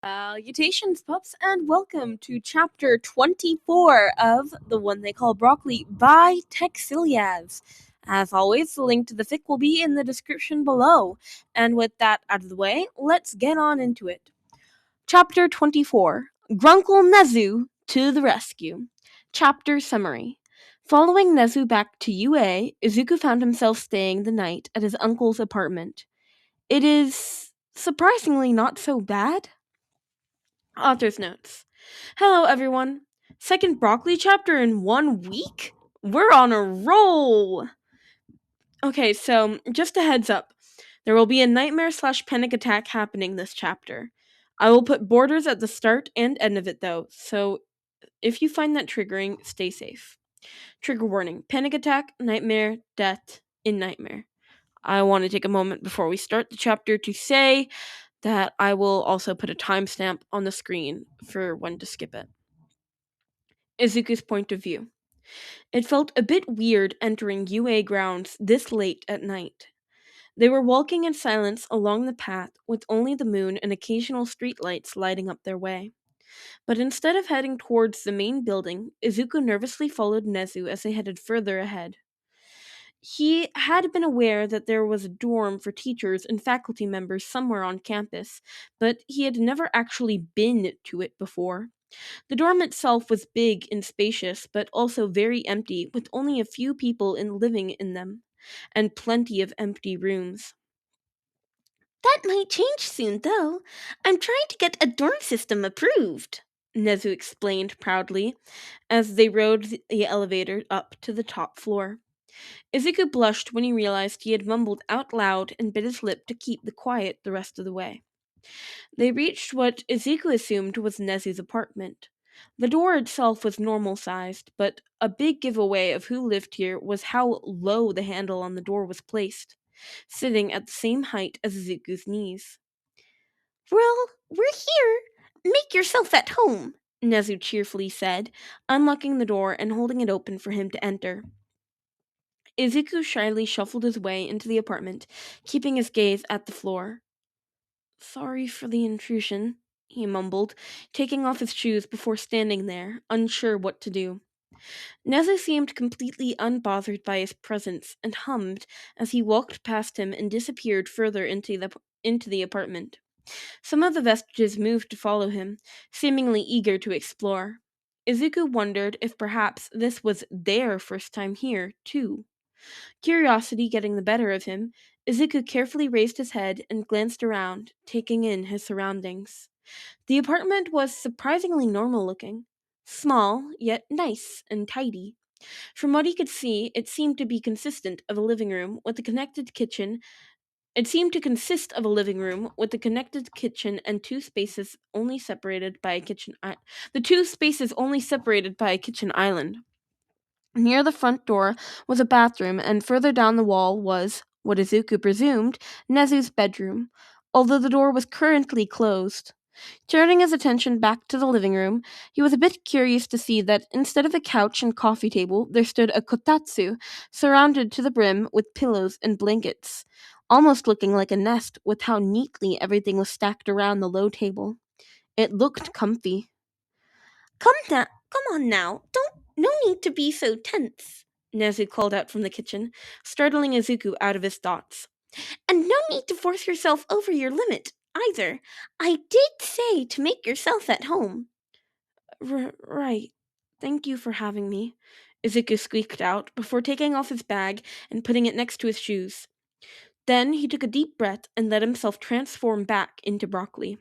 Salutations, pups, and welcome to Chapter 24 of The One They Call Broccoli by Texiliaz. As always, the link to the fic will be in the description below. And with that out of the way, let's get on into it. Chapter 24, Grunkle Nezu to the Rescue. Chapter Summary. Following Nezu back to UA, Izuku found himself staying the night at his uncle's apartment. It is surprisingly not so bad. Author's notes. Hello, everyone. Second broccoli chapter in 1 week? We're on a roll! Okay, so just a heads up. There will be a nightmare/panic attack happening this chapter. I will put borders at the start and end of it, though, so if you find that triggering, stay safe. Trigger warning. Panic attack, nightmare, death in nightmare. I want to take a moment before we start the chapter to say that I will also put a timestamp on the screen for when to skip it. Izuku's point of view. It felt a bit weird entering UA grounds this late at night. They were walking in silence along the path with only the moon and occasional streetlights lighting up their way. But instead of heading towards the main building, Izuku nervously followed Nezu as they headed further ahead. He had been aware that there was a dorm for teachers and faculty members somewhere on campus, but he had never actually been to it before. The dorm itself was big and spacious, but also very empty, with only a few people living in them, and plenty of empty rooms. That might change soon, though. I'm trying to get a dorm system approved, Nezu explained proudly, as they rode the elevator up to the top floor. Izuku blushed when he realized he had mumbled out loud and bit his lip to keep the quiet the rest of the way. They reached what Izuku assumed was Nezu's apartment. The door itself was normal-sized, but a big giveaway of who lived here was how low the handle on the door was placed, sitting at the same height as Izuku's knees. Well, we're here. Make yourself at home, Nezu cheerfully said, unlocking the door and holding it open for him to enter. Izuku shyly shuffled his way into the apartment, keeping his gaze at the floor. Sorry for the intrusion, he mumbled, taking off his shoes before standing there, unsure what to do. Nezu seemed completely unbothered by his presence and hummed as he walked past him and disappeared further into the apartment. Some of the vestiges moved to follow him, seemingly eager to explore. Izuku wondered if perhaps this was their first time here, too. Curiosity getting the better of him, Izuku carefully raised his head and glanced around, taking in his surroundings. The apartment was surprisingly normal-looking. Small, yet nice and tidy. From what he could see, it seemed to be consistent of a living room with a connected kitchen. It seemed to consist of a living room with a connected kitchen and two spaces only separated by a kitchen. The two spaces only separated by a kitchen island. Near the front door was a bathroom, and further down the wall was, what Izuku presumed, Nezu's bedroom, although the door was currently closed. Turning his attention back to the living room, he was a bit curious to see that instead of a couch and coffee table, there stood a kotatsu, surrounded to the brim with pillows and blankets, almost looking like a nest with how neatly everything was stacked around the low table. It looked comfy. Come on now, no need to be so tense, Nezu called out from the kitchen, startling Izuku out of his thoughts. And no need to force yourself over your limit, either. I did say to make yourself at home. Right. Thank you for having me, Izuku squeaked out before taking off his bag and putting it next to his shoes. Then he took a deep breath and let himself transform back into broccoli.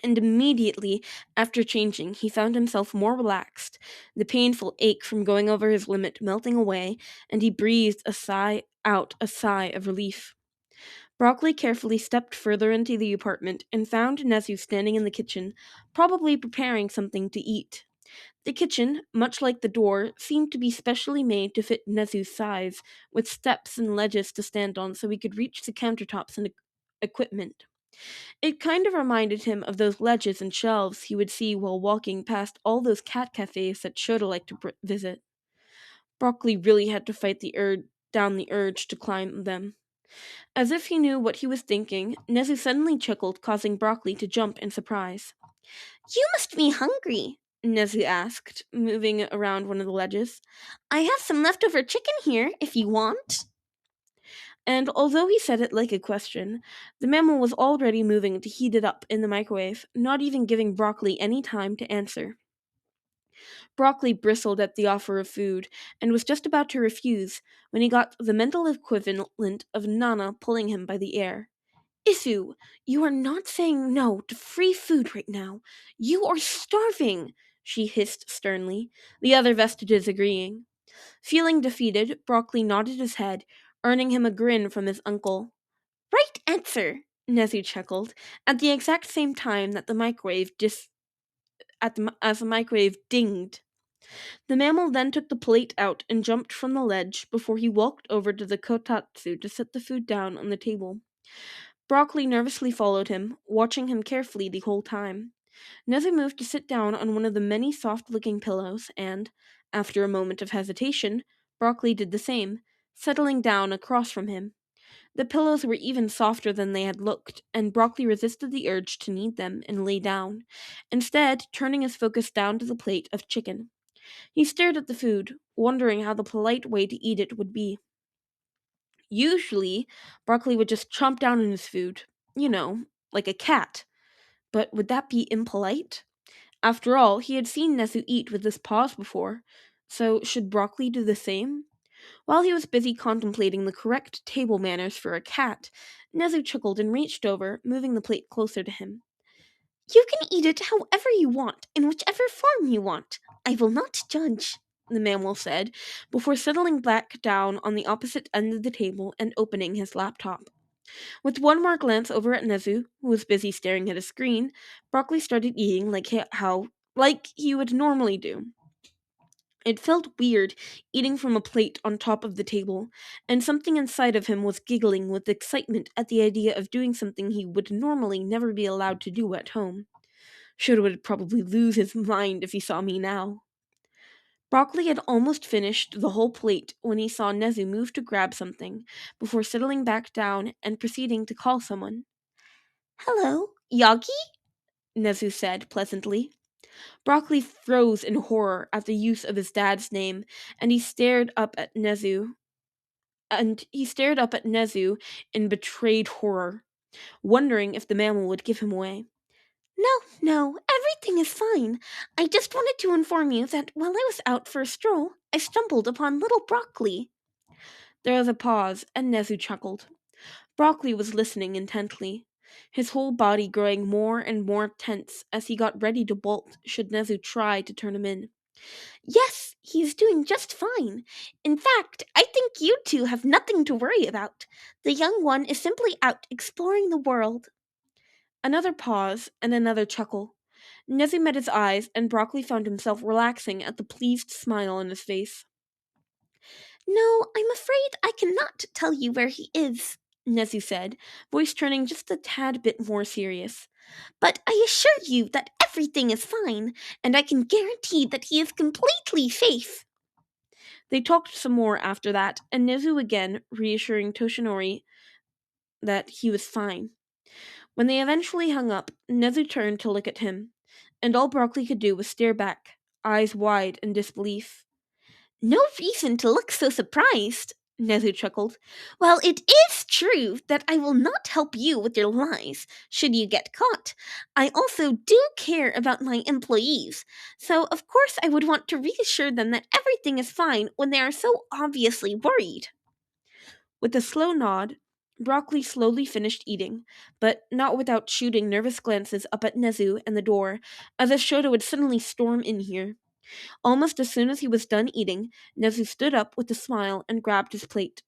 And immediately after changing, he found himself more relaxed, the painful ache from going over his limit melting away, and he breathed a sigh of relief. Broccoli carefully stepped further into the apartment and found Nezu standing in the kitchen, probably preparing something to eat. The kitchen, much like the door, seemed to be specially made to fit Nezu's size, with steps and ledges to stand on so he could reach the countertops and equipment. It kind of reminded him of those ledges and shelves he would see while walking past all those cat cafes that Shota liked to visit. Broccoli really had to fight down the urge to climb them. As if he knew what he was thinking, Nezu suddenly chuckled, causing Broccoli to jump in surprise. You must be hungry, Nezu asked, moving around one of the ledges. I have some leftover chicken here, if you want. And although he said it like a question, the mammal was already moving to heat it up in the microwave, not even giving Broccoli any time to answer. Broccoli bristled at the offer of food, and was just about to refuse when he got the mental equivalent of Nana pulling him by the ear. Isu, you are not saying no to free food right now. You are starving, she hissed sternly, the other vestiges agreeing. Feeling defeated, Broccoli nodded his head, earning him a grin from his uncle. Right answer, Nezu chuckled, at the exact same time that the microwave as the microwave dinged. The mammal then took the plate out and jumped from the ledge before he walked over to the kotatsu to set the food down on the table. Broccoli nervously followed him, watching him carefully the whole time. Nezu moved to sit down on one of the many soft-looking pillows, and, after a moment of hesitation, Broccoli did the same, settling down across from him. The pillows were even softer than they had looked, and Broccoli resisted the urge to need them and lay down, instead turning his focus down to the plate of chicken. He stared at the food, wondering how the polite way to eat it would be. Usually, Broccoli would just chomp down on his food, like a cat. But would that be impolite? After all, he had seen Nezu eat with his paws before, so should Broccoli do the same? While he was busy contemplating the correct table manners for a cat, Nezu chuckled and reached over, moving the plate closer to him. You can eat it however you want, in whichever form you want. I will not judge, the mammal said, before settling back down on the opposite end of the table and opening his laptop. With one more glance over at Nezu, who was busy staring at a screen, Broccoli started eating like he would normally do. It felt weird, eating from a plate on top of the table, and something inside of him was giggling with excitement at the idea of doing something he would normally never be allowed to do at home. Shoda would probably lose his mind if he saw me now. Broccoli had almost finished the whole plate when he saw Nezu move to grab something, before settling back down and proceeding to call someone. Hello, Yagi? Nezu said pleasantly. Broccoli froze in horror at the use of his dad's name, and he stared up at Nezu. In betrayed horror, wondering if the mammal would give him away. No, everything is fine. I just wanted to inform you that while I was out for a stroll, I stumbled upon little Broccoli. There was a pause, and Nezu chuckled. Broccoli was listening intently, his whole body growing more and more tense as he got ready to bolt should Nezu try to turn him in. Yes, he's doing just fine. In fact, I think you two have nothing to worry about. The young one is simply out exploring the world. Another pause, and another chuckle. Nezu met his eyes, and Broccoli found himself relaxing at the pleased smile on his face. No, I'm afraid I cannot tell you where he is, Nezu said, voice turning just a tad bit more serious. But I assure you that everything is fine, and I can guarantee that he is completely safe. They talked some more after that, and Nezu again reassuring Toshinori that he was fine. When they eventually hung up, Nezu turned to look at him, and all Broccoli could do was stare back, eyes wide in disbelief. No reason to look so surprised, Nezu chuckled. Well, it is true that I will not help you with your lies, should you get caught. I also do care about my employees, so of course I would want to reassure them that everything is fine when they are so obviously worried. With a slow nod, Broccoli slowly finished eating, but not without shooting nervous glances up at Nezu and the door, as if Shota would suddenly storm in here. Almost as soon as he was done eating, Nezu stood up with a smile and grabbed his plate.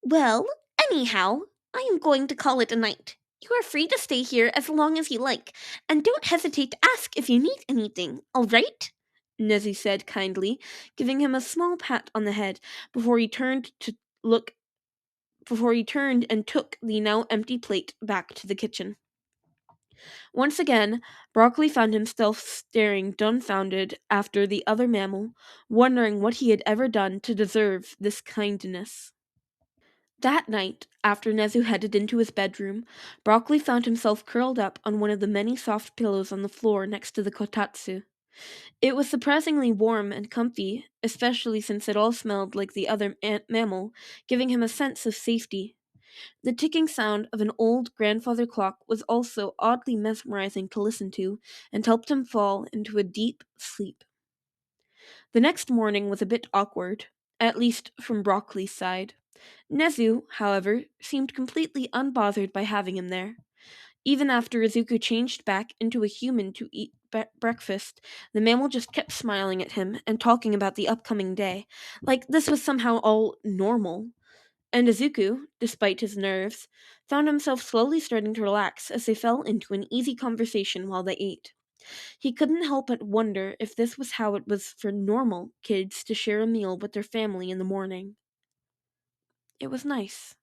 Well, anyhow, I am going to call it a night. You are free to stay here as long as you like, and don't hesitate to ask if you need anything, all right? Nezu said kindly, giving him a small pat on the head look before he turned and took the now empty plate back to the kitchen. Once again, Broccoli found himself staring dumbfounded after the other mammal, wondering what he had ever done to deserve this kindness. That night, after Nezu headed into his bedroom, Broccoli found himself curled up on one of the many soft pillows on the floor next to the kotatsu. It was surprisingly warm and comfy, especially since it all smelled like the other mammal, giving him a sense of safety. The ticking sound of an old grandfather clock was also oddly mesmerizing to listen to and helped him fall into a deep sleep. The next morning was a bit awkward, at least from Broccoli's side. Nezu, however, seemed completely unbothered by having him there. Even after Izuku changed back into a human to eat breakfast, the mammal just kept smiling at him and talking about the upcoming day, like this was somehow all normal. And Izuku, despite his nerves, found himself slowly starting to relax as they fell into an easy conversation while they ate. He couldn't help but wonder if this was how it was for normal kids to share a meal with their family in the morning. It was nice.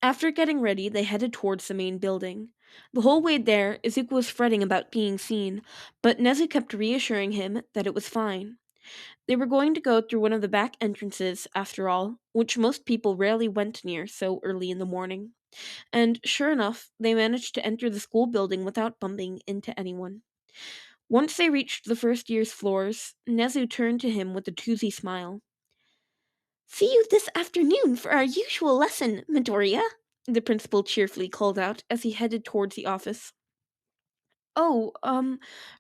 After getting ready, they headed towards the main building. The whole way there, Izuku was fretting about being seen, but Nezu kept reassuring him that it was fine. They were going to go through one of the back entrances, after all, which most people rarely went near so early in the morning. And sure enough, they managed to enter the school building without bumping into anyone. Once they reached the first year's floors, Nezu turned to him with a toothy smile. "See you this afternoon for our usual lesson, Midoriya," the principal cheerfully called out as he headed towards the office. "Oh,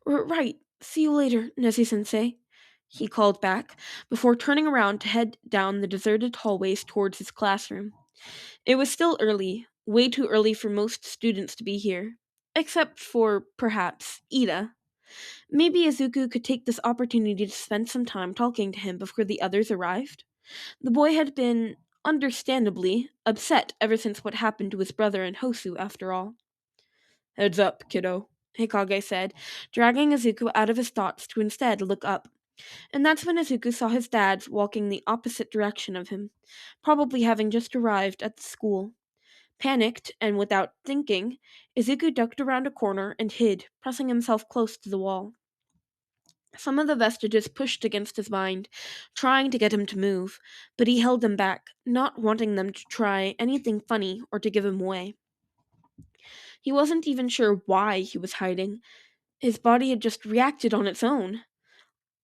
right. See you later, Nezu-sensei," he called back, before turning around to head down the deserted hallways towards his classroom. It was still early, way too early for most students to be here. Except for, perhaps, Ida. Maybe Izuku could take this opportunity to spend some time talking to him before the others arrived? The boy had been, understandably, upset ever since what happened to his brother and Hosu, after all. "Heads up, kiddo," Hikage said, dragging Izuku out of his thoughts to instead look up. And that's when Izuku saw his dad walking the opposite direction of him, probably having just arrived at the school. Panicked, and without thinking, Izuku ducked around a corner and hid, pressing himself close to the wall. Some of the vestiges pushed against his mind, trying to get him to move, but he held them back, not wanting them to try anything funny or to give him away. He wasn't even sure why he was hiding. His body had just reacted on its own.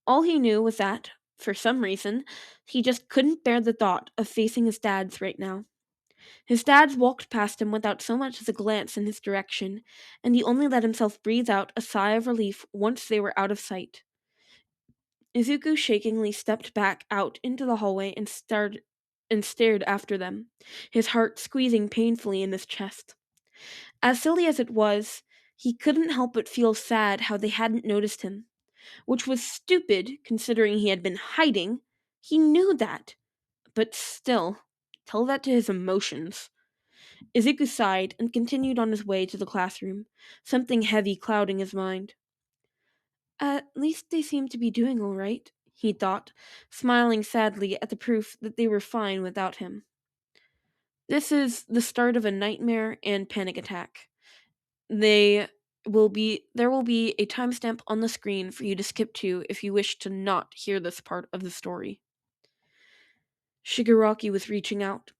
All he knew was that, for some reason, he just couldn't bear the thought of facing his dad's right now. His dad walked past him without so much as a glance in his direction, and he only let himself breathe out a sigh of relief once they were out of sight. Izuku shakingly stepped back out into the hallway and stared after them, his heart squeezing painfully in his chest. As silly as it was, he couldn't help but feel sad how they hadn't noticed him, which was stupid considering he had been hiding. He knew that, but still, tell that to his emotions. Izuku sighed and continued on his way to the classroom, something heavy clouding his mind. At least they seem to be doing all right, he thought, smiling sadly at the proof that they were fine without him. This is the start of a nightmare and panic attack. There will be a timestamp on the screen for you to skip to if you wish to not hear this part of the story. Shigaraki was reaching out,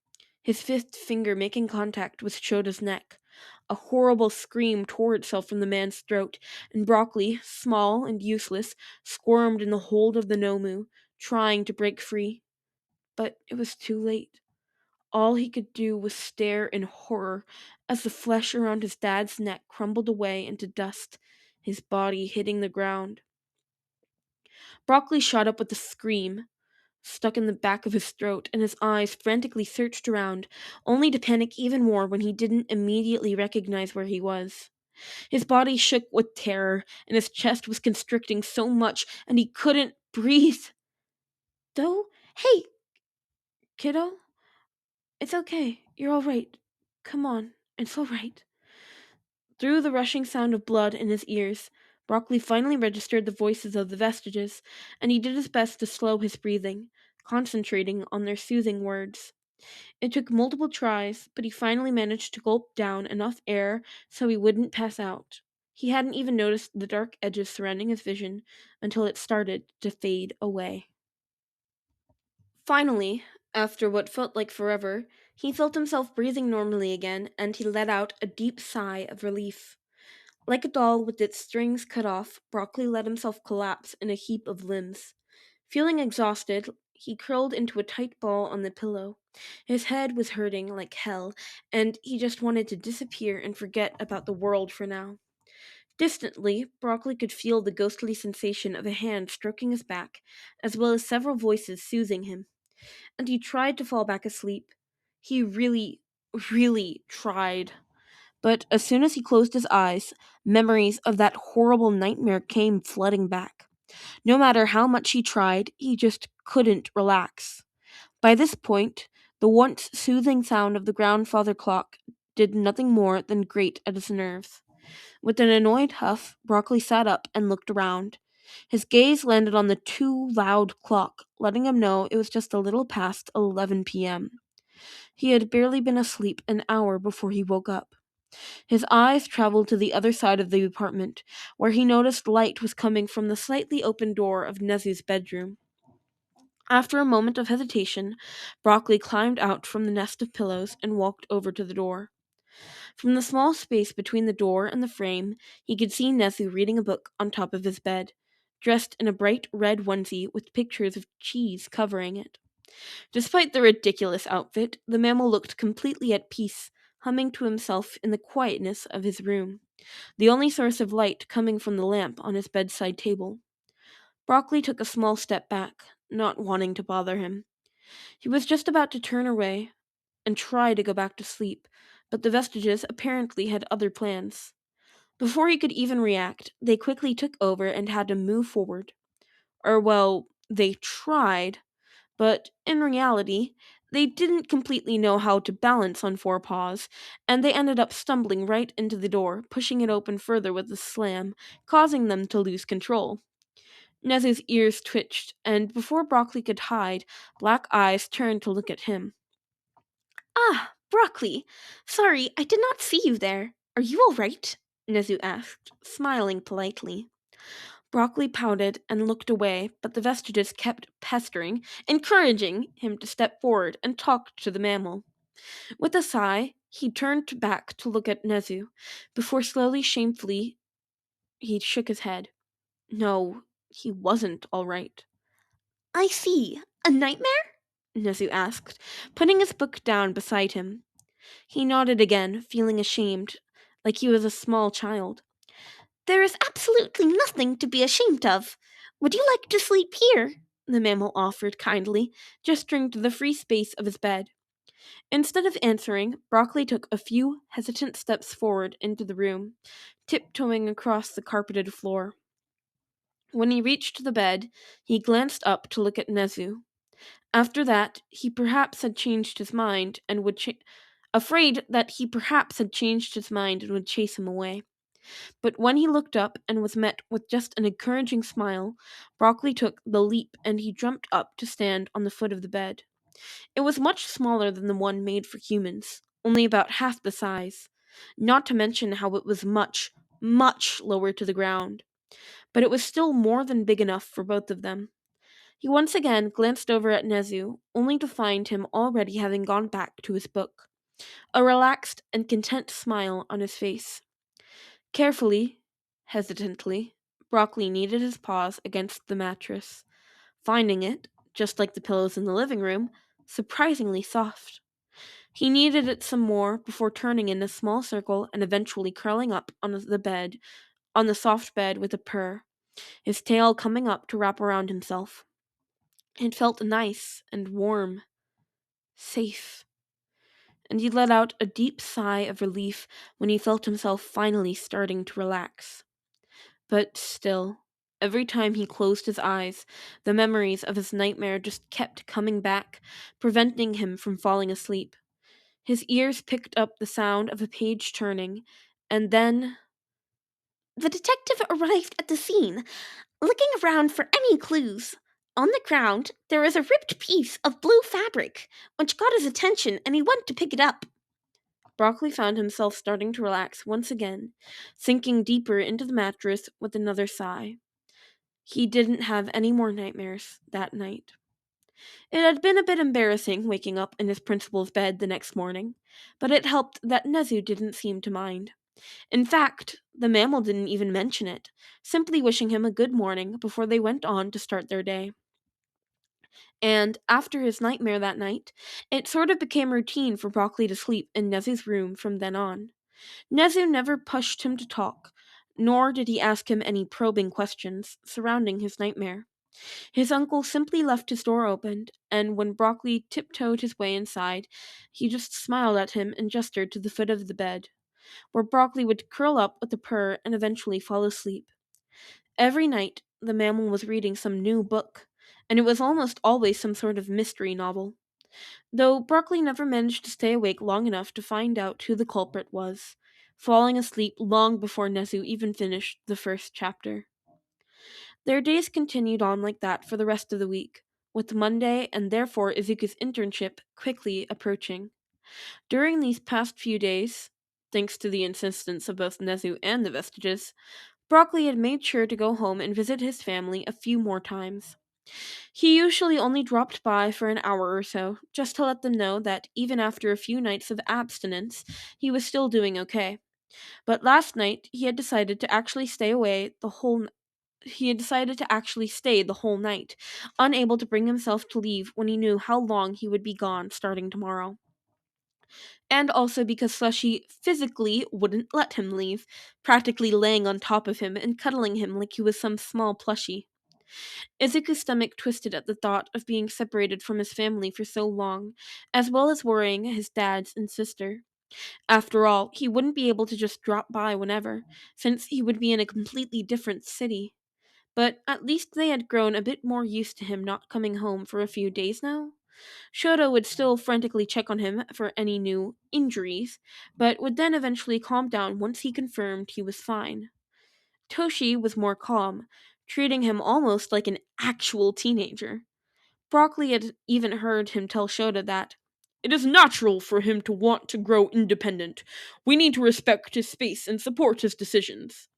his fifth finger making contact with Shota's neck. A horrible scream tore itself from the man's throat, and Broccoli, small and useless, squirmed in the hold of the Nomu, trying to break free. But it was too late. All he could do was stare in horror as the flesh around his dad's neck crumbled away into dust, his body hitting the ground. Broccoli shot up with a scream, stuck in the back of his throat, and his eyes frantically searched around, only to panic even more when he didn't immediately recognize where he was. His body shook with terror, and his chest was constricting so much, and he couldn't breathe. Though, hey, kiddo, it's okay. You're all right. Come on, it's all right. Through the rushing sound of blood in his ears, Broccoli finally registered the voices of the vestiges, and he did his best to slow his breathing, concentrating on their soothing words. It took multiple tries, but he finally managed to gulp down enough air so he wouldn't pass out. He hadn't even noticed the dark edges surrounding his vision until it started to fade away. Finally, After what felt like forever, he felt himself breathing normally again, and he let out a deep sigh of relief. Like a doll with its strings cut off, Broccoli let himself collapse in a heap of limbs. Feeling exhausted, he curled into a tight ball on the pillow. His head was hurting like hell, and he just wanted to disappear and forget about the world for now. Distantly, Broccoli could feel the ghostly sensation of a hand stroking his back, as well as several voices soothing him, and he tried to fall back asleep. He really tried. But as soon as he closed his eyes, memories of that horrible nightmare came flooding back. No matter how much he tried, he just couldn't relax. By this point, the once soothing sound of the grandfather clock did nothing more than grate at his nerves. With an annoyed huff, Broccoli sat up and looked around. His gaze landed on the too loud clock, letting him know it was just a little past 11 p.m. He had barely been asleep an hour before he woke up. His eyes traveled to the other side of the apartment, where he noticed light was coming from the slightly open door of Nezu's bedroom. After a moment of hesitation, Broccoli climbed out from the nest of pillows and walked over to the door. From the small space between the door and the frame, he could see Nezu reading a book on top of his bed, dressed in a bright red onesie with pictures of cheese covering it. Despite the ridiculous outfit, the mammal looked completely at peace, humming to himself in the quietness of his room, the only source of light coming from the lamp on his bedside table. Broccoli took a small step back, not wanting to bother him. He was just about to turn away and try to go back to sleep, but the vestiges apparently had other plans. Before he could even react, they quickly took over and had to move forward. Or, well, they tried, but in reality, they didn't completely know how to balance on four paws, and they ended up stumbling right into the door, pushing it open further with a slam, causing them to lose control. Nezu's ears twitched, and before Broccoli could hide, black eyes turned to look at him. Ah, Broccoli! Sorry, I did not see you there. Are you all right? Nezu asked, smiling politely. Broccoli pouted and looked away, but the vestiges kept pestering, encouraging him to step forward and talk to the mammal. With a sigh, he turned back to look at Nezu, before slowly, shamefully, he shook his head. No, he wasn't all right. I see. A nightmare? Nezu asked, putting his book down beside him. He nodded again, feeling ashamed, like he was a small child. There is absolutely nothing to be ashamed of. Would you like to sleep here? The mammal offered kindly, gesturing to the free space of his bed. Instead of answering, Broccoli took a few hesitant steps forward into the room, tiptoeing across the carpeted floor. When he reached the bed, he glanced up to look at Nezu. After that, he perhaps had changed his mind and would afraid that he perhaps had changed his mind and would chase him away. But when he looked up and was met with just an encouraging smile, Broccoli took the leap and he jumped up to stand on the foot of the bed. It was much smaller than the one made for humans, only about half the size, not to mention how it was much lower to the ground. But it was still more than big enough for both of them. He once again glanced over at Nezu, only to find him already having gone back to his book, a relaxed and content smile on his face. Carefully, hesitantly, Broccoli kneaded his paws against the mattress, finding it, just like the pillows in the living room, surprisingly soft. He kneaded it some more before turning in a small circle and eventually curling up on the soft bed with a purr, his tail coming up to wrap around himself. It felt nice and warm, safe, and he let out a deep sigh of relief when he felt himself finally starting to relax. But still, every time he closed his eyes, the memories of his nightmare just kept coming back, preventing him from falling asleep. His ears picked up the sound of a page turning, and then... The detective arrived at the scene, looking around for any clues. On the ground, there was a ripped piece of blue fabric, which caught his attention, and he went to pick it up. Broccoli found himself starting to relax once again, sinking deeper into the mattress with another sigh. He didn't have any more nightmares that night. It had been a bit embarrassing waking up in his principal's bed the next morning, but it helped that Nezu didn't seem to mind. In fact, the mammal didn't even mention it, simply wishing him a good morning before they went on to start their day. And after his nightmare that night, it sort of became routine for Broccoli to sleep in Nezu's room from then on. Nezu never pushed him to talk, nor did he ask him any probing questions surrounding his nightmare. His uncle simply left his door open, and when Broccoli tiptoed his way inside, he just smiled at him and gestured to the foot of the bed, where Broccoli would curl up with a purr and eventually fall asleep. Every night, the mammal was reading some new book, and it was almost always some sort of mystery novel, though Broccoli never managed to stay awake long enough to find out who the culprit was, falling asleep long before Nezu even finished the first chapter. Their days continued on like that for the rest of the week, with Monday and therefore Izuku's internship quickly approaching. During these past few days, thanks to the insistence of both Nezu and the Vestiges, Broccoli had made sure to go home and visit his family a few more times. He usually only dropped by for an hour or so, just to let them know that even after a few nights of abstinence, he was still doing okay. But last night, he had decided to actually stay the whole night, unable to bring himself to leave when he knew how long he would be gone starting tomorrow. And also because Slushy physically wouldn't let him leave, practically laying on top of him and cuddling him like he was some small plushie. Izuku's stomach twisted at the thought of being separated from his family for so long, as well as worrying his dads and sister. After all, he wouldn't be able to just drop by whenever, since he would be in a completely different city. But at least they had grown a bit more used to him not coming home for a few days now. Shoto would still frantically check on him for any new injuries, but would then eventually calm down once he confirmed he was fine. Toshi was more calm, treating him almost like an actual teenager. Broccoli had even heard him tell Shota that it is natural for him to want to grow independent. We need to respect his space and support his decisions.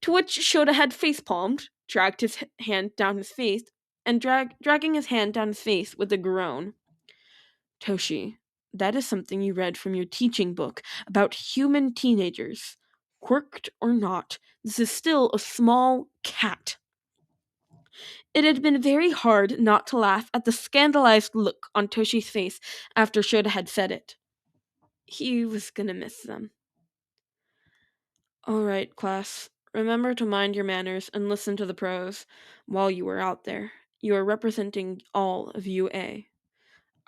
To which Shota had facepalmed, dragged his hand down his face, and dragging his hand down his face with a groan. Toshi, that is something you read from your teaching book about human teenagers. Quirked or not, this is still a small cat. It had been very hard not to laugh at the scandalized look on Toshi's face after Shota had said it. He was gonna miss them. Alright, class. Remember to mind your manners and listen to the pros while you are out there. You are representing all of UA.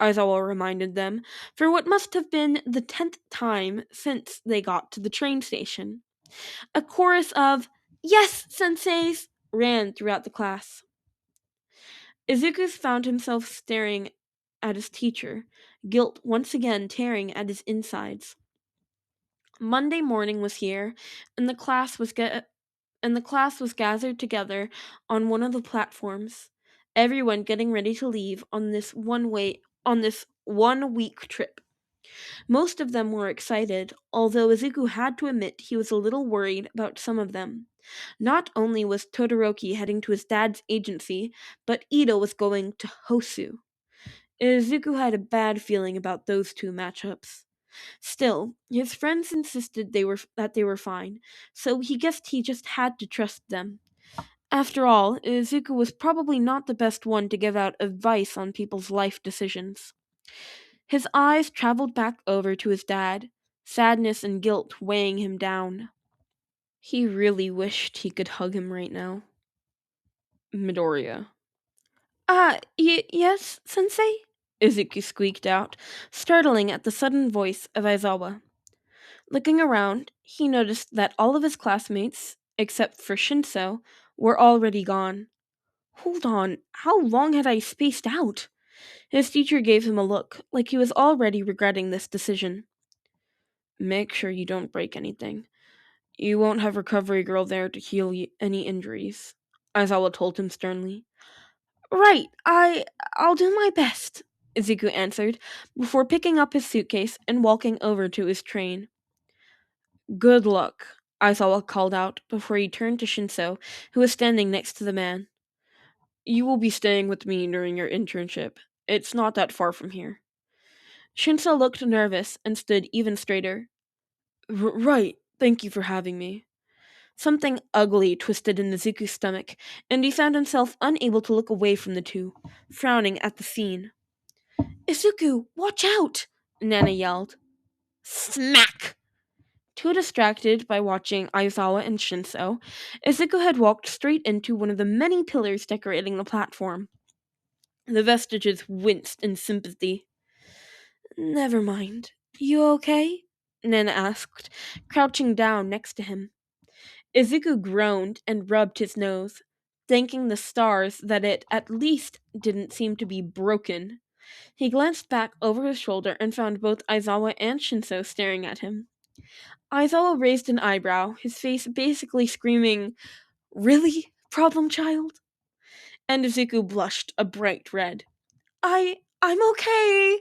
Aizawa reminded them, for what must have been the 10th time since they got to the train station. A chorus of, "Yes, senseis!" ran throughout the class. Izuku found himself staring at his teacher, guilt once again tearing at his insides. Monday morning was here, and the class was gathered together on one of the platforms. Everyone getting ready to leave on this 1 week trip. Most of them were excited, although Izuku had to admit he was a little worried about some of them. Not only was Todoroki heading to his dad's agency, but Ito was going to Hosu. Izuku had a bad feeling about those two matchups. Still, his friends insisted that they were fine, so he guessed he just had to trust them. After all, Izuku was probably not the best one to give out advice on people's life decisions. His eyes traveled back over to his dad, sadness and guilt weighing him down. He really wished he could hug him right now. Midoriya. Yes, sensei? Izuku squeaked out, startling at the sudden voice of Aizawa. Looking around, he noticed that all of his classmates, except for Shinso, were already gone. Hold on, how long had I spaced out? His teacher gave him a look, like he was already regretting this decision. Make sure you don't break anything. You won't have Recovery Girl there to heal any injuries, Aizawa told him sternly. Right, I'll do my best, Izuku answered, before picking up his suitcase and walking over to his train. Good luck, Aizawa called out before he turned to Shinso, who was standing next to the man. You will be staying with me during your internship, It's not that far from here. Shinso looked nervous and stood even straighter. Right, thank you for having me. Something ugly twisted in Nezuko's stomach, and he found himself unable to look away from the two, frowning at the scene. Izuku, watch out! Nana yelled. Smack! Too distracted by watching Aizawa and Shinso, Izuku had walked straight into one of the many pillars decorating the platform. The vestiges winced in sympathy. Never mind. You okay? Nana asked, crouching down next to him. Izuku groaned and rubbed his nose, thanking the stars that it at least didn't seem to be broken. He glanced back over his shoulder and found both Aizawa and Shinso staring at him. Aizawa raised an eyebrow, his face basically screaming, Really, problem child? And Izuku blushed a bright red. I'm okay,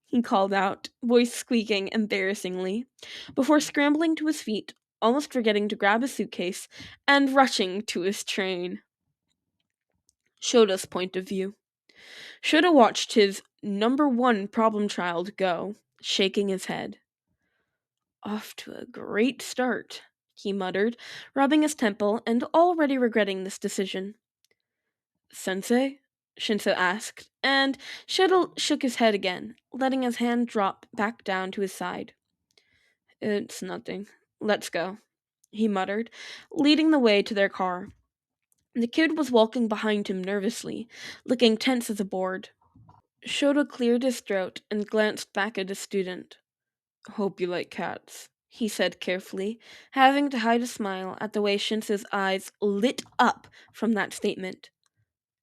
he called out, voice squeaking embarrassingly, before scrambling to his feet, almost forgetting to grab his suitcase, and rushing to his train. Shota's point of view. Shota watched his number one problem child go, shaking his head. Off to a great start, he muttered, rubbing his temple and already regretting this decision. Sensei? Shinso asked, and Shota shook his head again, letting his hand drop back down to his side. It's nothing. Let's go, he muttered, leading the way to their car. The kid was walking behind him nervously, looking tense as a board. Shota cleared his throat and glanced back at his student. Hope you like cats, he said carefully, having to hide a smile at the way Shinso's eyes lit up from that statement.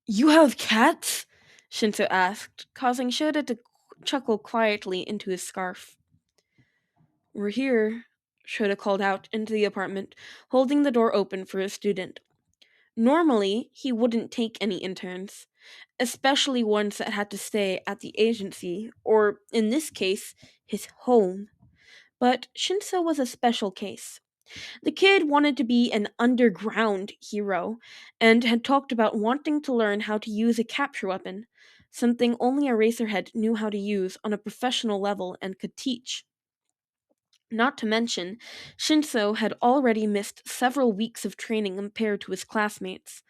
You have cats? Shinso asked, causing Shota to chuckle quietly into his scarf. We're here, Shota called out into the apartment, holding the door open for his student. Normally, he wouldn't take any interns, especially ones that had to stay at the agency, or, in this case, his home. But Shinso was a special case. The kid wanted to be an underground hero, and had talked about wanting to learn how to use a capture weapon, something only a racerhead knew how to use on a professional level and could teach. Not to mention, Shinso had already missed several weeks of training compared to his classmates,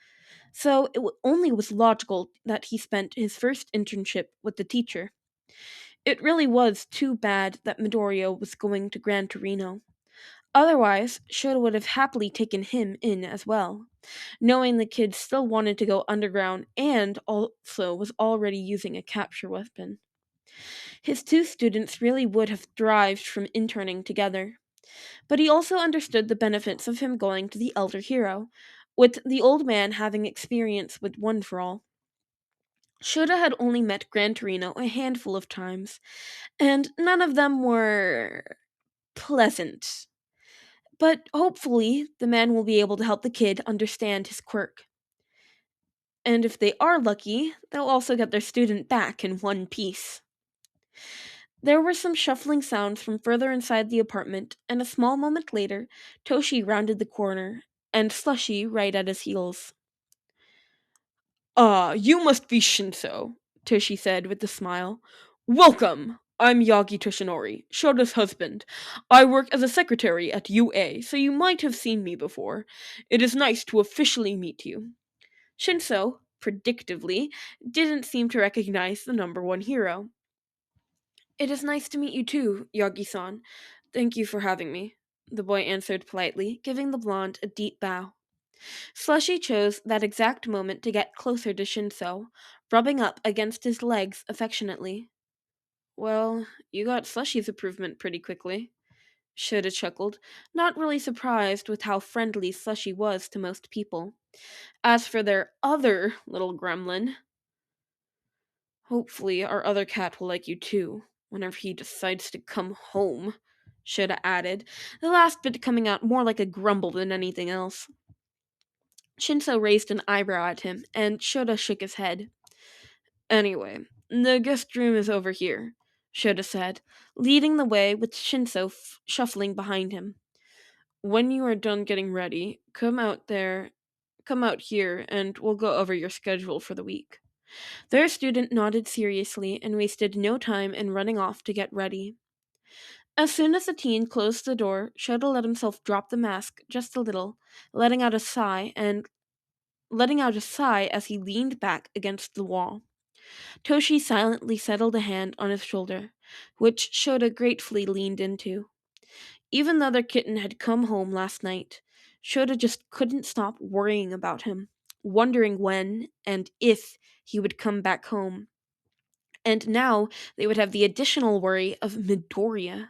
so it only was logical that he spent his first internship with the teacher. It really was too bad that Midoriya was going to Gran Torino. Otherwise, Shota would have happily taken him in as well, knowing the kid still wanted to go underground and also was already using a capture weapon. His two students really would have thrived from interning together. But he also understood the benefits of him going to the elder hero, with the old man having experience with One for All. Shota had only met Gran Torino a handful of times, and none of them were pleasant. But hopefully, the man will be able to help the kid understand his quirk. And if they are lucky, they'll also get their student back in one piece. There were some shuffling sounds from further inside the apartment, and a small moment later, Toshi rounded the corner, and Slushy right at his heels. Ah, you must be Shinso, Toshi said with a smile. Welcome! I'm Yagi Toshinori, Shota's husband. I work as a secretary at UA, so you might have seen me before. It is nice to officially meet you. Shinso, predictively, didn't seem to recognize the number one hero. It is nice to meet you too, Yagi-san. Thank you for having me, the boy answered politely, giving the blonde a deep bow. Slushy chose that exact moment to get closer to Shinso, rubbing up against his legs affectionately. Well, you got Slushy's approval pretty quickly. Shota chuckled, not really surprised with how friendly Slushy was to most people. As for their other little gremlin, hopefully our other cat will like you too, whenever he decides to come home, Shota added, the last bit coming out more like a grumble than anything else. Shinso raised an eyebrow at him, and Shota shook his head. Anyway, the guest room is over here, Shota said, leading the way with Shinso shuffling behind him. When you are done getting ready, come out here, and we'll go over your schedule for the week. Their student nodded seriously and wasted no time in running off to get ready. As soon as the teen closed the door, Shota let himself drop the mask just a little, letting out a sigh and letting out a sigh as he leaned back against the wall. Toshi silently settled a hand on his shoulder, which Shota gratefully leaned into. Even though their kitten had come home last night, Shota just couldn't stop worrying about him, wondering when and if he would come back home. And now they would have the additional worry of Midoriya.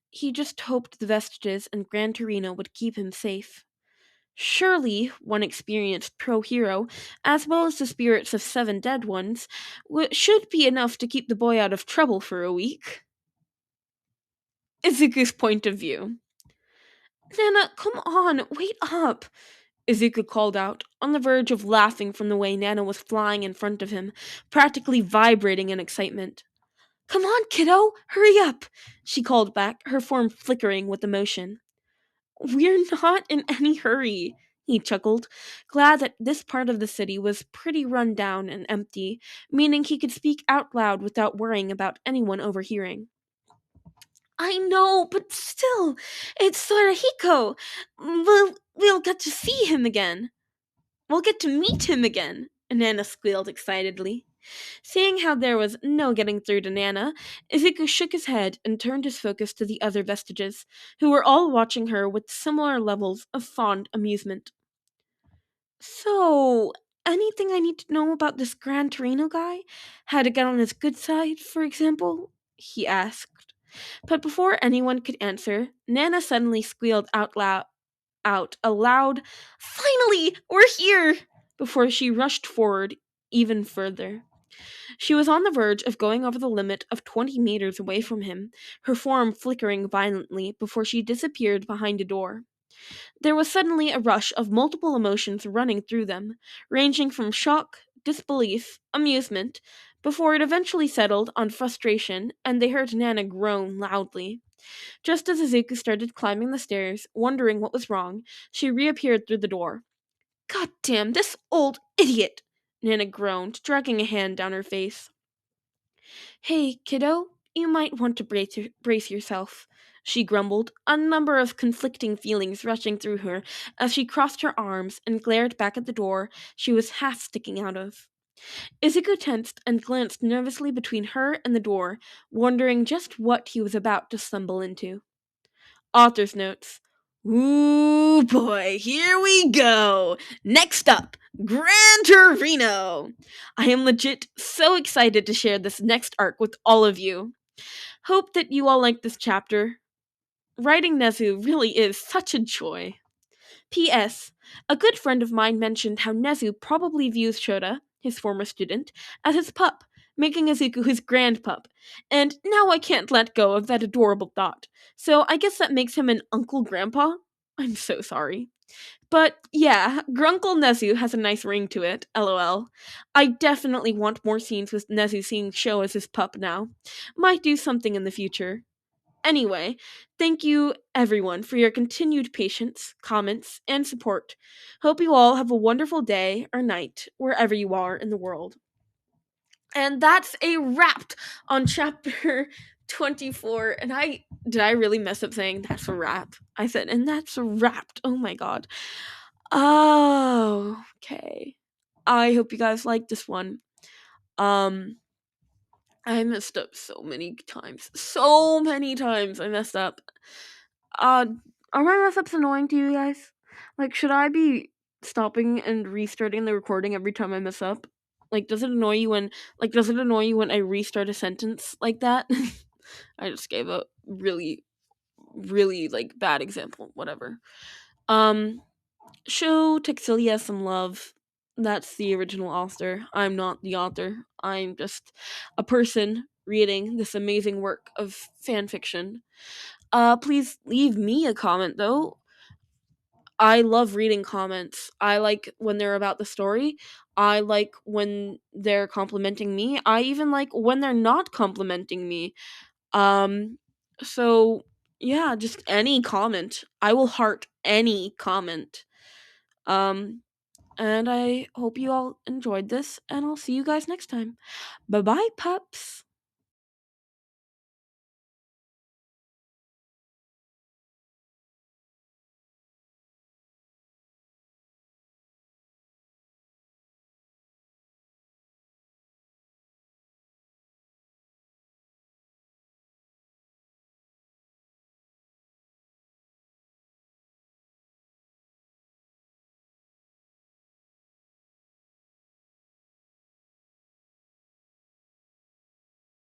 He just hoped the Vestiges and Gran Torino would keep him safe. Surely, one experienced pro hero, as well as the spirits of 7 dead ones, should be enough to keep the boy out of trouble for a week. Izuku's point of view. Nana, come on, wait up! Izuku called out, on the verge of laughing from the way Nana was flying in front of him, practically vibrating in excitement. Come on, kiddo, hurry up! She called back, her form flickering with emotion. We're not in any hurry, he chuckled, glad that this part of the city was pretty run down and empty, meaning he could speak out loud without worrying about anyone overhearing. I know, but still, it's Sorahiko. We'll get to see him again. We'll get to meet him again, Nana squealed excitedly. Seeing how there was no getting through to Nana, Izuku shook his head and turned his focus to the other vestiges, who were all watching her with similar levels of fond amusement. So, anything I need to know about this Gran Torino guy? How to get on his good side, for example? He asked. But before anyone could answer, Nana suddenly squealed out a loud, "Finally, we're here!" before she rushed forward even further. She was on the verge of going over the limit of 20 meters away from him, her form flickering violently before she disappeared behind a door. There was suddenly a rush of multiple emotions running through them, ranging from shock, disbelief, amusement, before it eventually settled on frustration, and they heard Nana groan loudly. Just as Izuku started climbing the stairs, wondering what was wrong, she reappeared through the door. God damn, this old idiot! Nana groaned, dragging a hand down her face. Hey, kiddo, you might want to brace yourself, she grumbled, a number of conflicting feelings rushing through her as she crossed her arms and glared back at the door she was half sticking out of. Izuku tensed and glanced nervously between her and the door, wondering just what he was about to stumble into. Author's notes. Ooh boy, here we go! Next up, Gran Torino! I am legit so excited to share this next arc with all of you. Hope that you all like this chapter. Writing Nezu really is such a joy. P.S. A good friend of mine mentioned how Nezu probably views Shota, his former student, as his pup, making Izuku his grandpup, and now I can't let go of that adorable thought. So I guess that makes him an uncle grandpa? I'm so sorry. But yeah, Grunkle Nezu has a nice ring to it, lol. I definitely want more scenes with Nezu seeing Sho as his pup now. Might do something in the future. Anyway, thank you everyone for your continued patience, comments, and support. Hope you all have a wonderful day or night wherever you are in the world. And that's a wrap on chapter 24. And I really mess up saying that's a wrap? I said, and that's a wrap. Oh my god. Oh, okay. I hope you guys like this one. Um, I messed up so many times. So many times I messed up. Uh, are my mess ups annoying to you guys? Like, should I be stopping and restarting the recording every time I mess up? Like, does it annoy you when I restart a sentence like that? I just gave a really, really like bad example. Whatever. Um, Show Texiliaz some love. That's the original author. I'm not the author. I'm just a person reading this amazing work of fan fiction. Please leave me a comment though. I love reading comments. I like when they're about the story. I like when they're complimenting me. I even like when they're not complimenting me. Um so yeah, just any comment. I will heart any comment. Um And I hope you all enjoyed this, and I'll see you guys next time. Bye bye, pups!